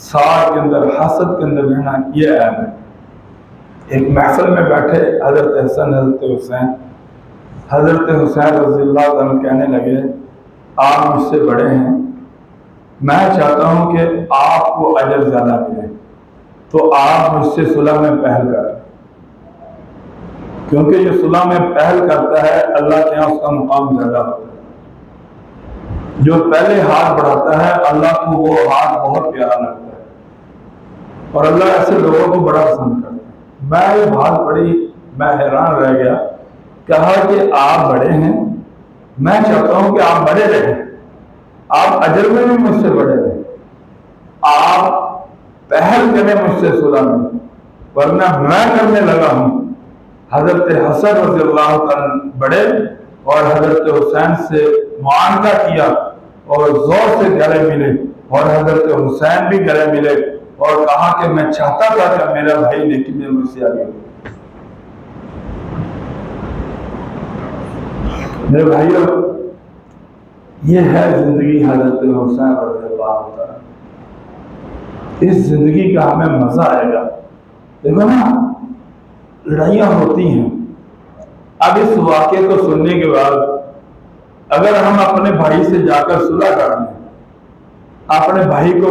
سار کے اندر، حسد کے اندر رہنا، یہ عیب ہے۔ ایک محفل میں بیٹھے حضرت حسن، حضرت حسین، حضرت حسین رضی اللہ عنہ کہنے لگے آپ مجھ سے بڑے ہیں، میں چاہتا ہوں کہ آپ کو اجر زیادہ ملے، تو آپ مجھ سے صلح میں پہل کریں، کیونکہ جو صلح میں پہل کرتا ہے اللہ کے یہاں اس کا مقام زیادہ ہوتا ہے۔ جو پہلے ہاتھ بڑھاتا ہے اللہ کو وہ ہاتھ بہت پیارا لگتا ہے، اور اللہ ایسے لوگوں کو بڑا پسند کرتا ہے۔ میں یہ بات پڑھی، میں حیران رہ گیا، کہا کہ آپ بڑے ہیں، میں چاہتا ہوں کہ آپ بڑے رہیں، آپ اجر میں بھی مجھ سے بڑے رہیں، آپ پہل کریں مجھ سے صلح میں، ورنہ میں کرنے لگا ہوں۔ حضرت حسن رضی اللہ عنہ بڑے اور حضرت حسین سے معانقہ کیا اور زور سے گلے ملے، اور حضرت حسین بھی گلے ملے اور کہا کہ میں چاہتا تھا کہ میرا بھائی لیکن میں مجھ سے آگے ہو۔ میرے بھائیو، یہ ہے زندگی حضرت حسین رضی اللہ عنہ۔ اس زندگی کا ہمیں مزہ آئے گا۔ دیکھو نا، لڑائیاں ہوتی ہیں، اب اس واقعے کو سننے کے بعد اگر ہم اپنے بھائی سے جا کر صلح کر لیں، اپنے بھائی کو